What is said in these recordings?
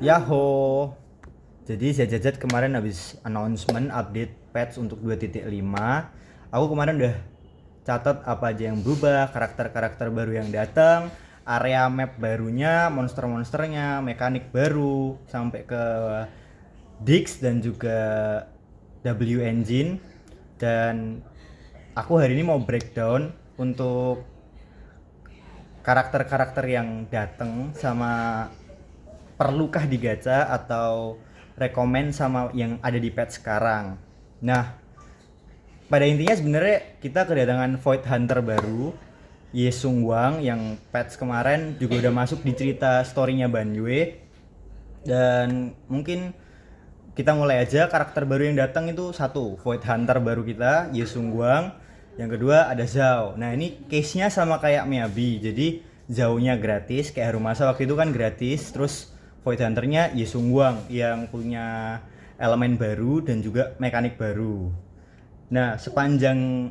Yahoo. Jadi ZZZ kemarin habis announcement update patch untuk 2.5. Aku kemarin udah catat apa aja yang berubah, karakter-karakter baru yang datang, area map barunya, monster-monsternya, mekanik baru, sampai ke Dix dan juga W Engine. Dan aku hari ini mau breakdown untuk karakter-karakter yang datang sama perlukah digacha atau rekomen sama yang ada di patch sekarang. Nah, pada intinya sebenarnya kita kedatangan Void Hunter baru, Ye Sung Wang, yang patch kemarin juga udah masuk di cerita story-nya Banyue. Dan mungkin kita mulai aja. Karakter baru yang datang itu satu, Void Hunter baru kita, Ye Sung Wang. Yang kedua ada Zhao. Nah, ini case-nya sama kayak Miyabi. Jadi Zhao-nya gratis, kayak Harumasa waktu itu kan gratis. Terus Void Hunter-nya Ye Sung Wang yang punya elemen baru dan juga mekanik baru. Nah, sepanjang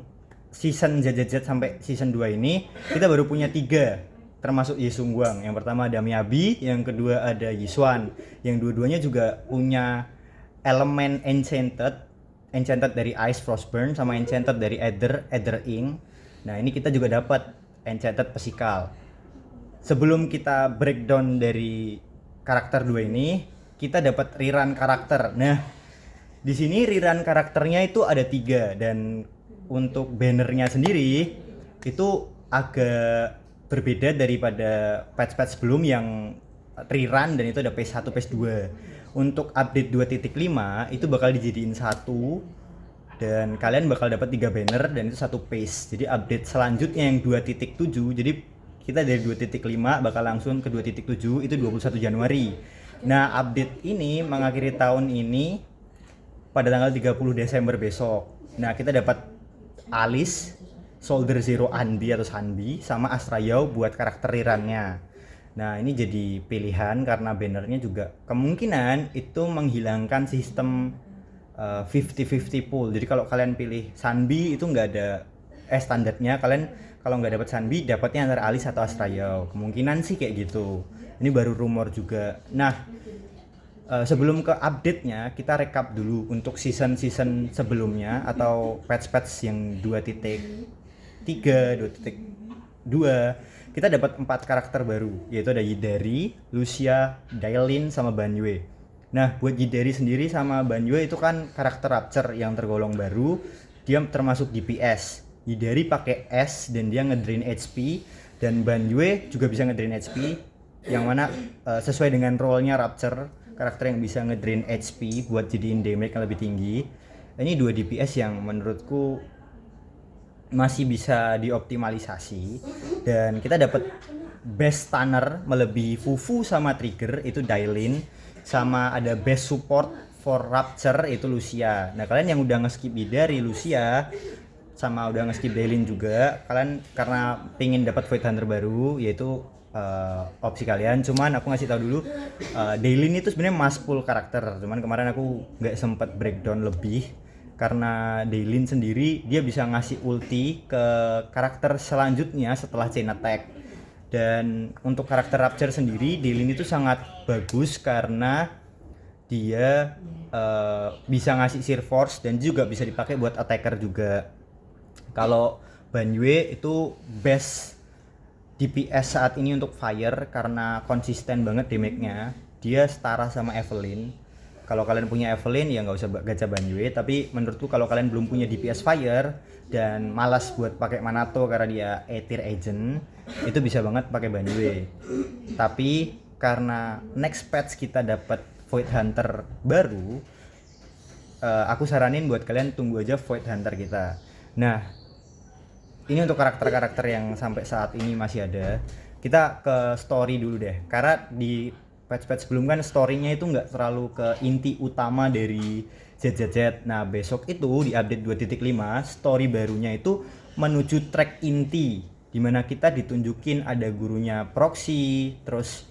season ZZZ sampai season 2 ini kita baru punya 3, termasuk Ye Sung Wang. Yang pertama ada Miyabi, yang kedua ada Yiswan, yang dua-duanya juga punya elemen enchanted dari Ice Frostburn sama enchanted dari Ether Ink. Nah, ini kita juga dapat enchanted Physical. Sebelum kita breakdown dari karakter 2 ini, kita dapat rerun karakter. Nah, di sini rerun karakternya itu ada 3, dan untuk bannernya sendiri itu agak berbeda daripada patch-patch sebelum yang rerun dan itu ada phase 1, phase 2. Untuk update 2.5 itu bakal dijadiin satu dan kalian bakal dapat 3 banner dan itu satu phase. Jadi update selanjutnya yang 2.7, jadi kita dari 2.5 bakal langsung ke 2.7, itu 21 Januari. Nah, update ini mengakhiri tahun ini pada tanggal 30 Desember besok. Nah, kita dapat Alice, Soldier Zero Anbi atau Sanbi, sama Astra Yao buat karakter rerunnya. Nah, ini jadi pilihan karena bannernya juga kemungkinan itu menghilangkan sistem 50-50 pool. Jadi kalau kalian pilih Sanbi itu nggak ada standarnya, kalian kalau nggak dapat Sanbi dapatnya antara Alice atau Astra Yao. Kemungkinan sih kayak gitu. Ini baru rumor juga. Nah, sebelum ke update-nya, kita recap dulu untuk season-season sebelumnya atau patch-patch yang 2.3, 2.2. Kita dapat 4 karakter baru, yaitu ada Yidari, Lucia, Dailin, sama Banyue. Nah, buat Yidari sendiri sama Banyue itu kan karakter Rapture yang tergolong baru, dia termasuk DPS. Yidari pakai S dan dia ngedrain HP, dan Banyue juga bisa ngedrain HP, yang mana sesuai dengan role-nya Rapture, karakter yang bisa ngedrain HP buat jadiin damage yang lebih tinggi. Ini 2 DPS yang menurutku masih bisa dioptimalisasi, dan kita dapat best stunner melebihi Fufu sama Trigger itu Dailin, sama ada best support for Rapture itu Lucia. Nah, kalian yang udah nge-skip dari Lucia sama udah nge-skip Dailin juga, kalian karena pengen dapat Void Hunter baru, yaitu opsi kalian. Cuman aku ngasih tahu dulu, Dailin itu sebenarnya must pull karakter. Cuman kemarin aku nggak sempat breakdown lebih karena Dailin sendiri dia bisa ngasih ulti ke karakter selanjutnya setelah chain attack. Dan untuk karakter Rapture sendiri, Dailin itu sangat bagus karena dia bisa ngasih Sheer Force dan juga bisa dipakai buat attacker juga. Kalau Banyue itu best DPS saat ini untuk Fire karena konsisten banget damage-nya. Dia setara sama Evelynn. Kalau kalian punya Evelynn ya nggak usah gacha Banyue, tapi menurutku kalau kalian belum punya DPS Fire dan malas buat pakai Manato karena dia A-tier agent, itu bisa banget pakai Banyue. Tapi karena next patch kita dapat Void Hunter baru, aku saranin buat kalian tunggu aja Void Hunter kita. Nah, ini untuk karakter-karakter yang sampai saat ini masih ada. Kita ke story dulu deh, karena di patch-patch sebelum kan story-nya itu nggak terlalu ke inti utama dari ZZZ. Nah, besok itu di update 2.5 story barunya itu menuju track inti, dimana kita ditunjukin ada gurunya Proxy, terus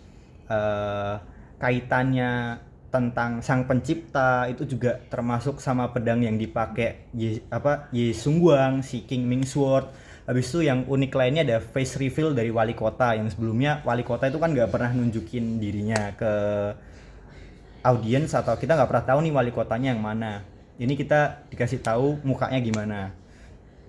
kaitannya tentang sang pencipta itu juga termasuk sama pedang yang dipakai Ye Sung Wang, si King Ming Sword. Habis itu yang unik lainnya ada face reveal dari wali kota, yang sebelumnya wali kota itu kan nggak pernah nunjukin dirinya ke audiens, atau kita nggak pernah tahu nih wali kotanya yang mana. Ini kita dikasih tahu mukanya gimana.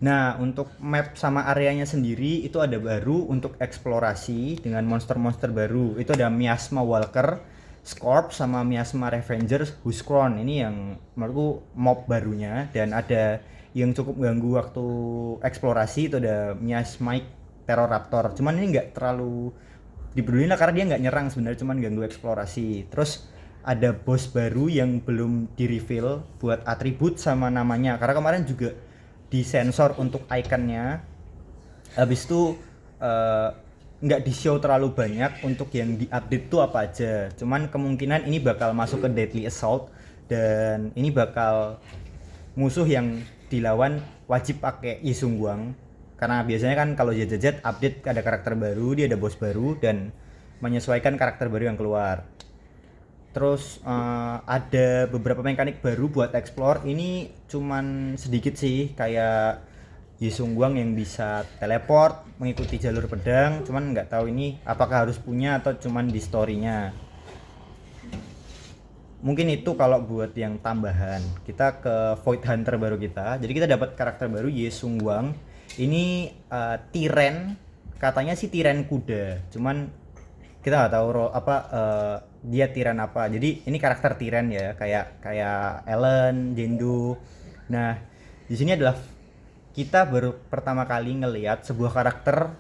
Nah, untuk map sama areanya sendiri itu ada baru untuk eksplorasi dengan monster-monster baru. Itu ada Miasma Walker, Scorp, sama Miasma Revengers, Huskron. Ini yang menurutku mob barunya. Dan ada yang cukup ganggu waktu eksplorasi, itu ada Miasmic Terroraptor. Cuman ini nggak terlalu dipedulin lah karena dia nggak nyerang sebenarnya, cuman ganggu eksplorasi. Terus ada boss baru yang belum di reveal buat atribut sama namanya, karena kemarin juga disensor untuk ikonnya. Habis itu nggak di show terlalu banyak untuk yang di update tuh apa aja. Cuman kemungkinan ini bakal masuk ke Deadly Assault, dan ini bakal musuh yang dilawan wajib pakai Yisung Guang, karena biasanya kan kalau JJZ update ada karakter baru, dia ada boss baru dan menyesuaikan karakter baru yang keluar. Terus ada beberapa mekanik baru buat explore. Ini cuman sedikit sih, kayak Yisung Guang yang bisa teleport mengikuti jalur pedang, cuman nggak tahu ini apakah harus punya atau cuman di story-nya. Mungkin itu kalau buat yang tambahan. Kita ke Void Hunter baru kita. Jadi kita dapat karakter baru Yisung Guang. Ini Tiren, katanya sih Tiren kuda. Cuman kita nggak tahu dia Tiren apa. Jadi ini karakter Tiren ya, kayak Ellen, Jindu. Nah, di sini adalah kita baru pertama kali ngelihat sebuah karakter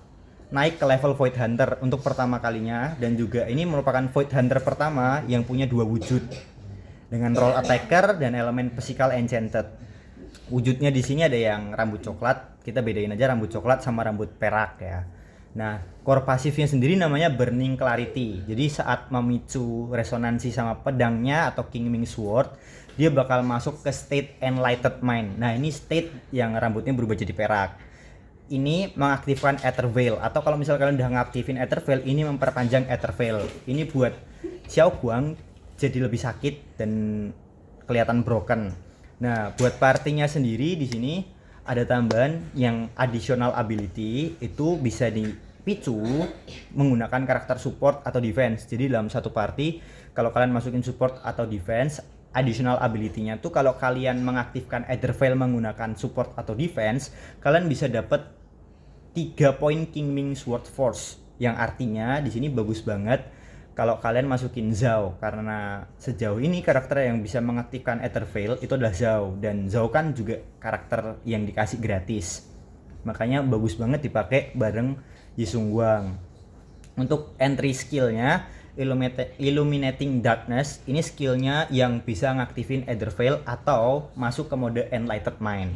naik ke level Void Hunter untuk pertama kalinya, dan juga ini merupakan Void Hunter pertama yang punya dua wujud dengan role attacker dan elemen physical enchanted. Wujudnya di sini ada yang rambut coklat, kita bedain aja rambut coklat sama rambut perak ya. Nah, core pasifnya sendiri namanya Burning Clarity. Jadi saat memicu resonansi sama pedangnya atau Kingming Sword, dia bakal masuk ke state Enlightened Mind. Nah, ini state yang rambutnya berubah jadi perak. Ini mengaktifkan Ether Veil, atau kalau misalnya kalian udah ngaktifin Ether Veil, ini memperpanjang Ether Veil. Ini buat Xiao Guang jadi lebih sakit dan kelihatan broken. Nah, buat partinya sendiri di sini ada tambahan yang additional ability, itu bisa dipicu menggunakan karakter support atau defense. Jadi dalam satu party kalau kalian masukin support atau defense, additional ability-nya tuh kalau kalian mengaktifkan Ether Veil menggunakan support atau defense, kalian bisa dapat 3 poin Kingming Sword Force, yang artinya di sini bagus banget kalau kalian masukin Zhao, karena sejauh ini karakter yang bisa mengaktifkan Ether Veil itu adalah Zhao, dan Zhao kan juga karakter yang dikasih gratis, makanya bagus banget dipakai bareng Yisung Guang. Untuk entry skillnya Illuminating Darkness, ini skillnya yang bisa ngaktifin Ether Veil atau masuk ke mode Enlightened Mind.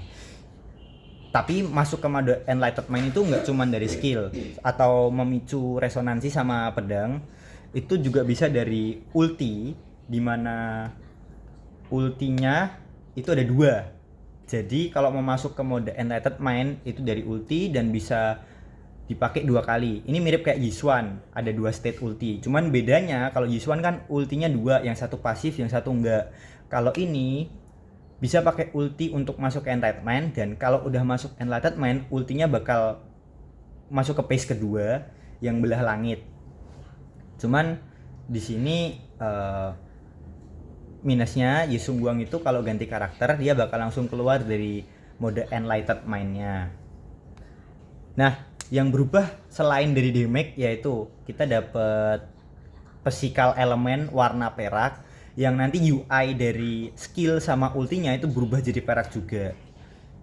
Tapi masuk ke mode Enlightened Mind itu nggak cuma dari skill atau memicu resonansi sama pedang, itu juga bisa dari ulti, dimana ultinya itu ada 2. Jadi kalau mau masuk ke mode Enlightened Mind itu dari ulti dan bisa dipakai 2 kali. Ini mirip kayak Yishuan, ada 2 state ulti. Cuman bedanya kalau Yishuan kan ultinya 2, yang satu pasif, yang satu enggak. Kalau ini bisa pakai ulti untuk masuk ke Enlightened Mind, dan kalau udah masuk Enlightened Mind, ultinya bakal masuk ke phase kedua yang belah langit. Cuman di sini minusnya Yisung Guang itu kalau ganti karakter dia bakal langsung keluar dari mode Enlightened Mind-nya. Nah, yang berubah selain dari damage yaitu kita dapat physical element warna perak, yang nanti UI dari skill sama ultinya itu berubah jadi perak juga.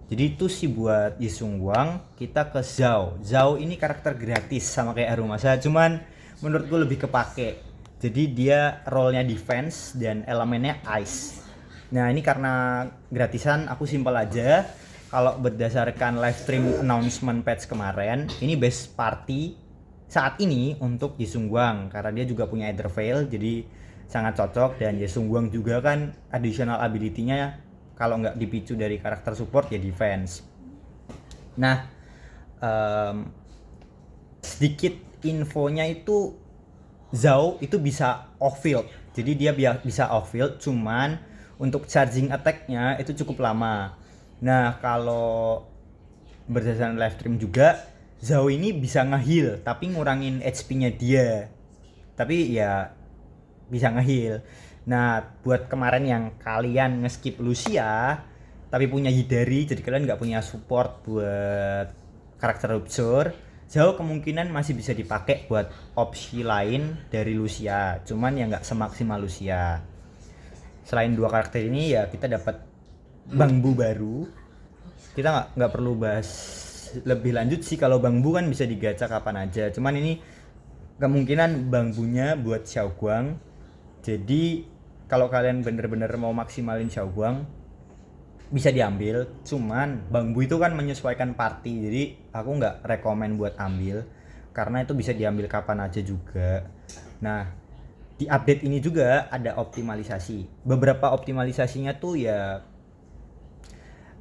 Jadi itu sih buat Yisung Guang. Kita ke Zhao. Zhao ini karakter gratis sama kayak Harumasa, cuman menurutku lebih kepake. Jadi dia role-nya defense dan elemennya ice. Nah, ini karena gratisan aku simpel aja. Kalau berdasarkan live stream announcement patch kemarin, ini best party saat ini untuk Yisung Guang karena dia juga punya Ether Veil, jadi sangat cocok. Dan Yisung Guang juga kan additional ability-nya kalau nggak dipicu dari karakter support ya defense. Nah, sedikit infonya itu Zhao itu bisa off field, jadi dia bisa off field, cuman untuk charging attack-nya itu cukup lama. Nah, kalau berdasarkan live stream juga, Zhao ini bisa nge-heal tapi ngurangin HP-nya dia. Tapi ya bisa nge-heal. Nah, buat kemarin yang kalian nge-skip Lucia tapi punya Hidari, jadi kalian nggak punya support buat karakter Rupture, Zhao kemungkinan masih bisa dipakai buat opsi lain dari Lucia, cuman ya nggak semaksimal Lucia. Selain dua karakter ini ya kita dapat Bang Bu baru. Kita nggak perlu bahas lebih lanjut sih, kalau Bang Bu kan bisa digacha kapan aja, cuman ini kemungkinan Bang Bunya buat Xiaoguang. Jadi kalau kalian bener-bener mau maksimalin Xiaoguang bisa diambil, cuman Bang Bu itu kan menyesuaikan party, jadi aku nggak rekomen buat ambil karena itu bisa diambil kapan aja juga. Nah, di update ini juga ada optimalisasi. Beberapa optimalisasinya tuh ya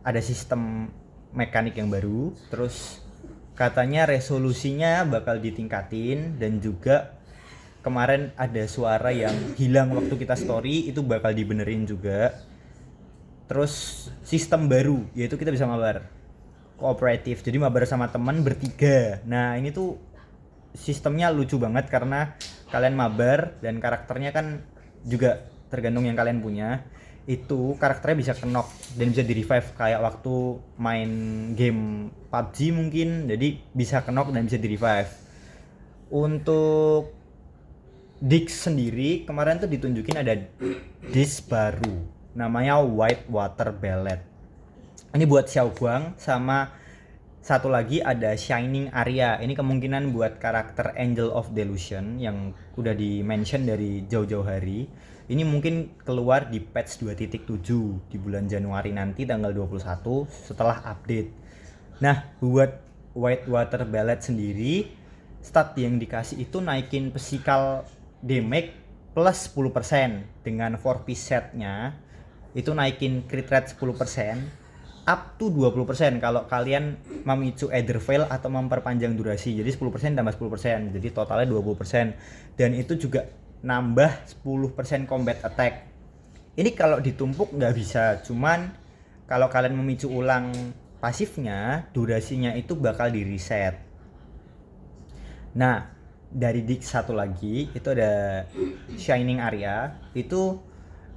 ada sistem mekanik yang baru, terus katanya resolusinya bakal ditingkatin, dan juga kemarin ada suara yang hilang waktu kita story itu bakal dibenerin juga. Terus sistem baru yaitu kita bisa mabar kooperatif, jadi mabar sama teman bertiga. Nah ini tuh sistemnya lucu banget karena kalian mabar dan karakternya kan juga tergantung yang kalian punya, itu karakternya bisa knock dan bisa di revive kayak waktu main game PUBG mungkin, jadi bisa knock dan bisa di revive. Untuk Dix sendiri kemarin tuh ditunjukin ada Dix baru namanya White Water Ballet. Ini buat Xiaoguang, sama satu lagi ada Shining Area. Ini kemungkinan buat karakter Angel of Delusion yang udah di mention dari jauh-jauh hari. Ini mungkin keluar di patch 2.7 di bulan Januari nanti tanggal 21 setelah update. Nah, buat White Water Ballet sendiri, stat yang dikasih itu naikin physical damage plus 10% dengan 4-piece setnya. Itu naikin crit rate 10% up to 20% kalau kalian memicu Ether Veil atau memperpanjang durasi. Jadi 10% tambah 10%, jadi totalnya 20%. Dan itu juga nambah 10% combat attack. Ini kalau ditumpuk nggak bisa, cuman kalau kalian memicu ulang pasifnya, durasinya itu bakal di reset. Nah, dari Dix satu lagi itu ada Shining Area, itu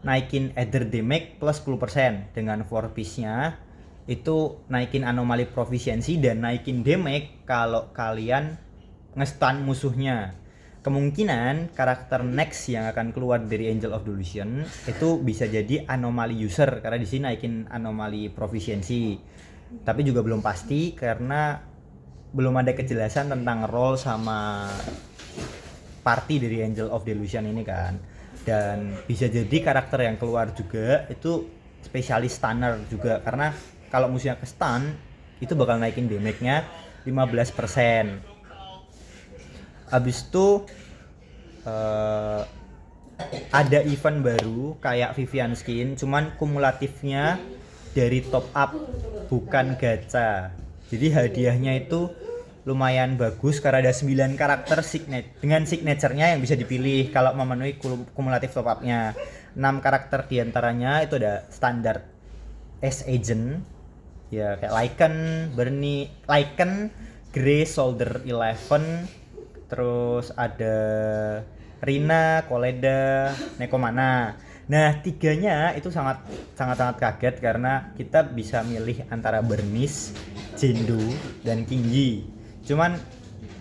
naikin Ether damage plus 10% dengan 4-piece-nya. Itu naikin anomali proficiency dan naikin damage kalau kalian nge-stun musuhnya. Kemungkinan karakter next yang akan keluar dari Angel of Delusion itu bisa jadi anomali user karena di sini naikin anomali proficiency. Tapi juga belum pasti karena belum ada kejelasan tentang role sama party dari Angel of Delusion ini kan. Dan bisa jadi karakter yang keluar juga itu spesialis stunner juga, karena kalau musuhnya ke stun itu bakal naikin damage-nya 15%. Abis itu ada event baru kayak Vivian skin, cuman kumulatifnya dari top up bukan gacha. Jadi hadiahnya itu lumayan bagus karena ada 9 karakter dengan signature-nya yang bisa dipilih kalau memenuhi kumulatif top up-nya. 6 karakter diantaranya itu ada standar S Agent, ya kayak Lycan, Bernie, Lycan, Grey Soldier 11, terus ada Rina, Koleda, Nekomana. Nah, tiganya itu sangat kaget karena kita bisa milih antara Bernice, Jendo, dan Kingyi. Cuman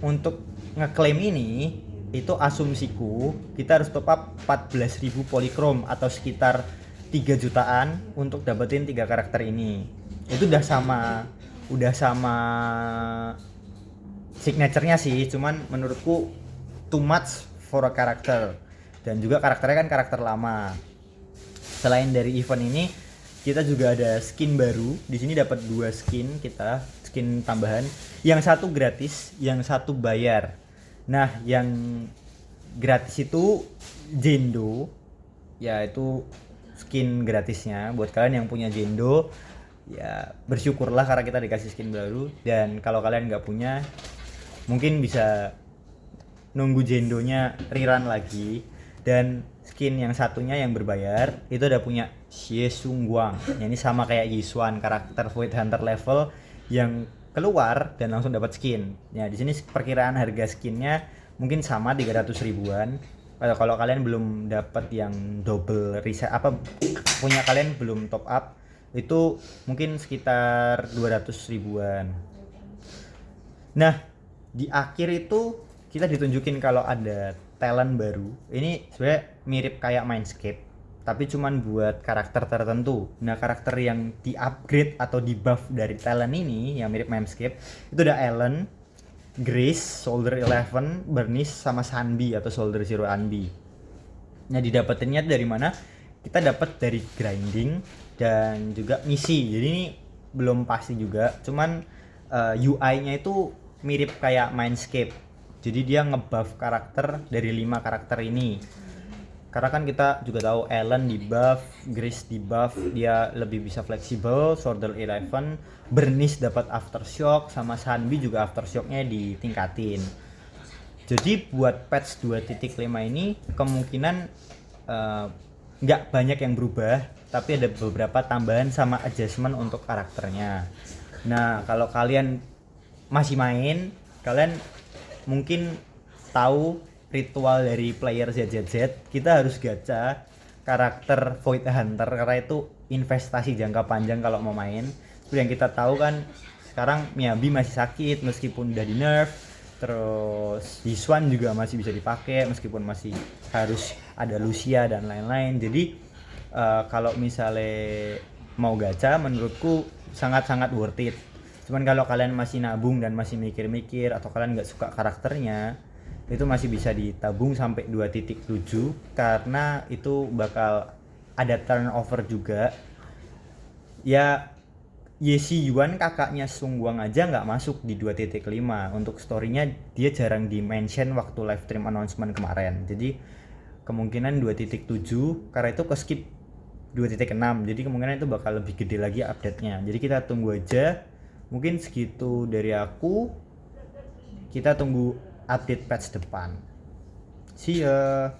untuk ngeklaim ini itu asumsiku kita harus top up 14.000 polychrome atau sekitar 3 jutaan untuk dapetin 3 karakter ini. Itu udah sama signature-nya sih, cuman menurutku too much for a character. Dan juga karakternya kan karakter lama. Selain dari event ini, kita juga ada skin baru. Di sini dapat 2 skin kita, skin tambahan. Yang satu gratis, yang satu bayar. Nah, yang gratis itu Jendo, yaitu skin gratisnya. Buat kalian yang punya Jendo, ya bersyukurlah karena kita dikasih skin baru. Dan kalau kalian nggak punya, mungkin bisa nunggu Jendonya rerun lagi. Dan skin yang satunya yang berbayar itu udah punya Xie Sungguang. Ini sama kayak Yishuan, karakter Void Hunter level yang keluar dan langsung dapat skin. Ya di sini perkiraan harga skinnya mungkin sama 300 ribuan. Kalau kalian belum dapat yang double reset apa punya kalian belum top up itu mungkin sekitar 200 ribuan. Nah, di akhir itu kita ditunjukin kalau ada talent baru. Ini sebenarnya mirip kayak Mindscape, tapi cuman buat karakter tertentu. Nah, karakter yang di-upgrade atau di-buff dari talent ini yang mirip Mindscape, itu ada Ellen, Grace, Soldier 11, Bernice, sama Sanbi atau Soldier Zero Anbi. Nah, didapetinnya dari mana? Kita dapat dari grinding dan juga misi. Jadi ini belum pasti juga, cuman UI-nya itu mirip kayak Mindscape. Jadi dia ngebuff karakter dari 5 karakter ini. Karena kan kita juga tahu Ellen di buff, Grace di buff, dia lebih bisa fleksibel, Soldier 11, Bernice dapat aftershock, sama Sanbi juga aftershocknya ditingkatin. Jadi buat patch 2.5 ini kemungkinan nggak banyak yang berubah, tapi ada beberapa tambahan sama adjustment untuk karakternya. Nah, kalau kalian masih main, kalian mungkin tahu ritual dari player ZZZ, kita harus gacha karakter Void Hunter karena itu investasi jangka panjang kalau mau main. Seperti yang kita tahu kan sekarang Miyabi masih sakit meskipun udah di nerf, terus Yiswan juga masih bisa dipakai meskipun masih harus ada Lucia dan lain-lain. Jadi kalau misalnya mau gacha menurutku sangat-sangat worth it. Cuman kalau kalian masih nabung dan masih mikir-mikir atau kalian nggak suka karakternya, itu masih bisa ditabung sampai 2.7 karena itu bakal ada turnover juga. Ya Yesi Yuan kakaknya Sung Guang aja nggak masuk di 2.5. Untuk story-nya dia jarang di-mention waktu live stream announcement kemarin. Jadi kemungkinan 2.7 karena itu ke skip 2.6. Jadi kemungkinan itu bakal lebih gede lagi update-nya. Jadi kita tunggu aja. Mungkin segitu dari aku. Kita tunggu update patch depan. See ya.